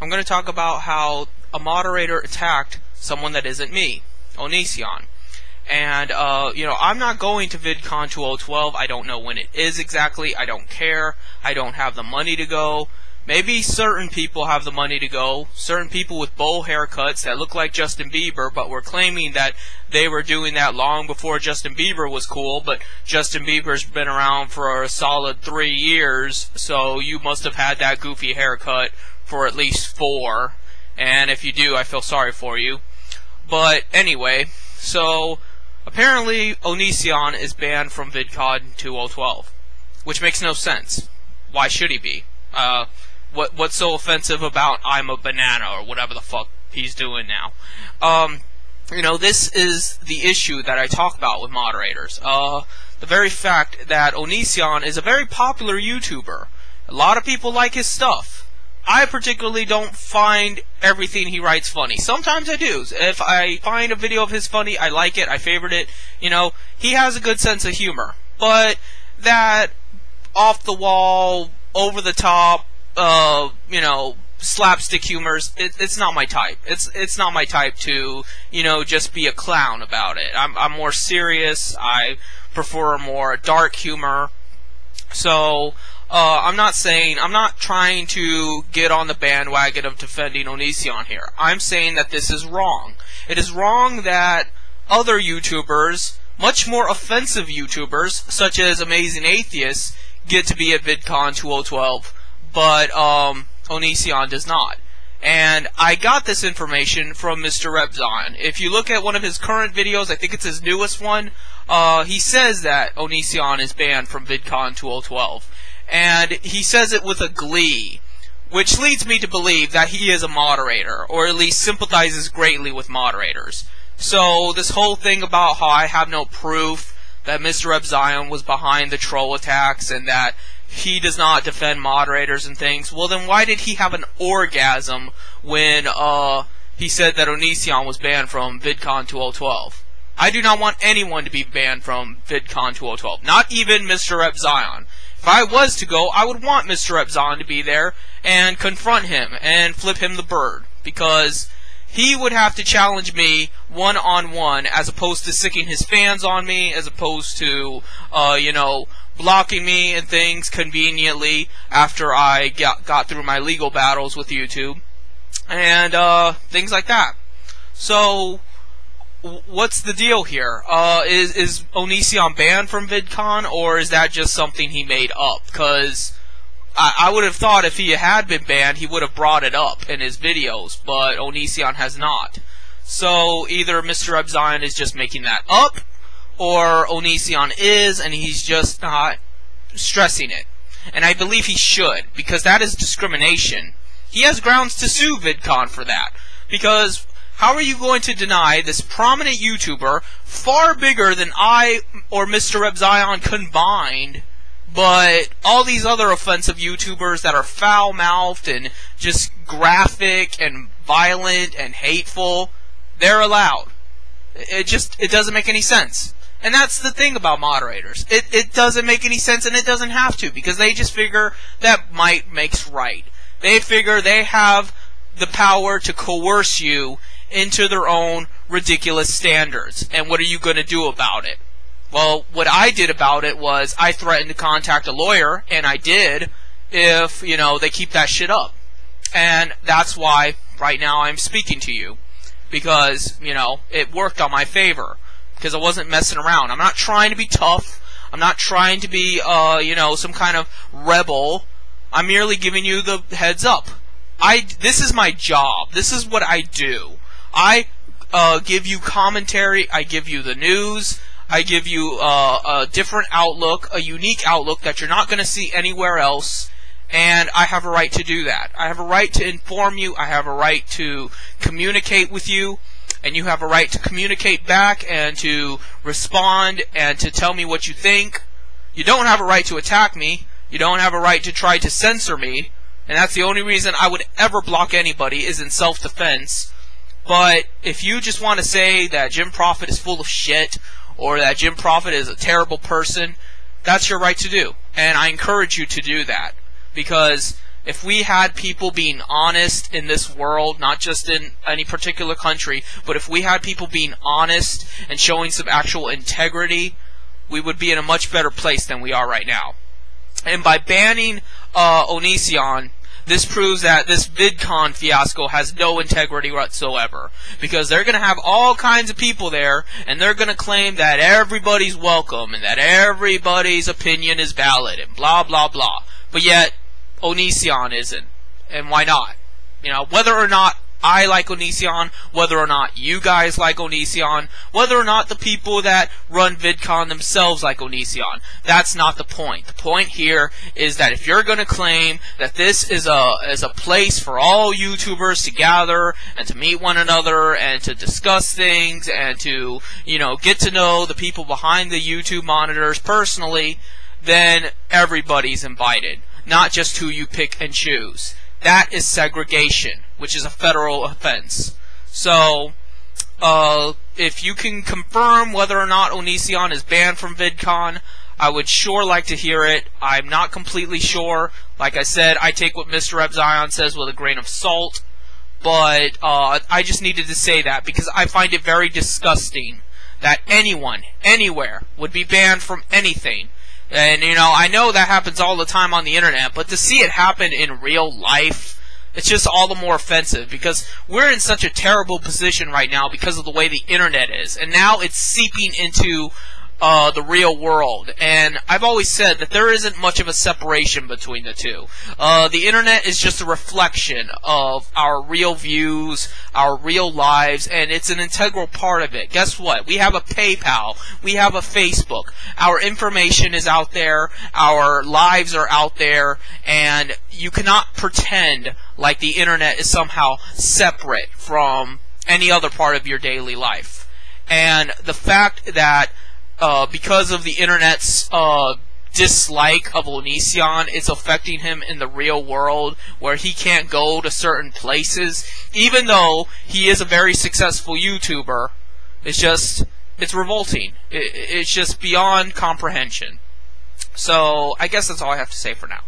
I'm going to talk about how a moderator attacked someone that isn't me, Onision. And, I'm not going to Vidcon 2012. I don't know when it is exactly. I don't care. I don't have the money to go. Maybe certain people have the money to go. Certain people with bowl haircuts that look like Justin Bieber, but were claiming that they were doing that long before Justin Bieber was cool. But Justin Bieber's been around for a solid 3 years, so you must have had that goofy haircut for at least 4. And if you do, I feel sorry for you. But anyway, so apparently Onision is banned from Vidcon 2012, which makes no sense. Why should he be? What's so offensive about I'm a banana or whatever the fuck he's doing now? This is the issue that I talk about with moderators. The very fact that Onision is a very popular YouTuber. A lot of people like his stuff. I particularly don't find everything he writes funny. Sometimes I do. If I find a video of his funny, I like it, I favorite it. He has a good sense of humor. But that off-the-wall, over-the-top, slapstick humors, it's not my type. It's not my type to, just be a clown about it. I'm more serious. I prefer more dark humor. So, I'm not trying to get on the bandwagon of defending Onision here. I'm saying that this is wrong. It is wrong that other YouTubers, much more offensive YouTubers, such as Amazing Atheists, get to be at Vidcon 2012, but Onision does not. And I got this information from Mr. Rebzion. If you look at one of his current videos, I think it's his newest one, he says that Onision is banned from Vidcon 2012. And he says it with a glee, which leads me to believe that he is a moderator, or at least sympathizes greatly with moderators. So this whole thing about how I have no proof that Mr. Rebzion was behind the troll attacks and that he does not defend moderators and things, well then why did he have an orgasm when he said that Onision was banned from Vidcon 2012? I do not want anyone to be banned from Vidcon 2012, not even Mr. Rebzion. If I was to go, I would want Mr. Rebzion to be there and confront him and flip him the bird, because he would have to challenge me one-on-one as opposed to sicking his fans on me, as opposed to, blocking me and things conveniently after I got through my legal battles with YouTube, and things like that. So, what's the deal here? Is Onision banned from Vidcon, or is that just something he made up? Because I would have thought if he had been banned, he would have brought it up in his videos, but Onision has not. So either Mr. Rebzion is just making that up, or Onision is, and he's just not stressing it. And I believe he should, because that is discrimination. He has grounds to sue Vidcon for that, because how are you going to deny this prominent YouTuber, far bigger than I or Mr. Rebzion combined, but all these other offensive YouTubers that are foul-mouthed and just graphic and violent and hateful, they're allowed? It doesn't make any sense. And that's the thing about moderators. It doesn't make any sense, and it doesn't have to, because they just figure that might makes right. They figure they have the power to coerce you into their own ridiculous standards. And what are you going to do about it? Well, what I did about it was I threatened to contact a lawyer, and I did, if, they keep that shit up. And that's why right now I'm speaking to you, because, it worked on my favor, because I wasn't messing around. I'm not trying to be tough. I'm not trying to be, some kind of rebel. I'm merely giving you the heads up. This is my job. This is what I do. I give you commentary, I give you the news, I give you a different outlook, a unique outlook that you're not going to see anywhere else, and I have a right to do that. I have a right to inform you, I have a right to communicate with you, and you have a right to communicate back and to respond and to tell me what you think. You don't have a right to attack me, you don't have a right to try to censor me, and that's the only reason I would ever block anybody, is in self-defense. But if you just want to say that Jim Prophet is full of shit, or that Jim Prophet is a terrible person, that's your right to do. And I encourage you to do that. Because If we had people being honest in this world, not just in any particular country, but if we had people being honest and showing some actual integrity, we would be in a much better place than we are right now. And by banning Onision, this proves that this Vidcon fiasco has no integrity whatsoever. Because they're going to have all kinds of people there, and they're going to claim that everybody's welcome, and that everybody's opinion is valid, and blah, blah, blah. But yet, Onision isn't. And why not? You know, whether or not I like Onision, whether or not you guys like Onision, whether or not the people that run Vidcon themselves like Onision, that's not the point. The point here is that if you're going to claim that this is a place for all YouTubers to gather and to meet one another and to discuss things and to, you know, get to know the people behind the YouTube monitors personally, then everybody's invited, not just who you pick and choose. That is segregation, which is a federal offense. So, if you can confirm whether or not Onision is banned from Vidcon, I would sure like to hear it. I'm not completely sure. Like I said, I take what Mr. Zion says with a grain of salt. But I just needed to say that because I find it very disgusting that anyone, anywhere, would be banned from anything. And, you know, I know that happens all the time on the internet, but to see it happen in real life, it's just all the more offensive, because we're in such a terrible position right now because of the way the internet is, and now it's seeping into the real world. And I've always said that there isn't much of a separation between the two. The internet is just a reflection of our real views, our real lives, and it's an integral part of it. Guess what? We have a PayPal. We have a Facebook. Our information is out there. Our lives are out there. And you cannot pretend like the internet is somehow separate from any other part of your daily life. And the fact that because of the internet's dislike of Onision, it's affecting him in the real world, where he can't go to certain places, even though he is a very successful YouTuber. It's revolting. It's just beyond comprehension. So, I guess that's all I have to say for now.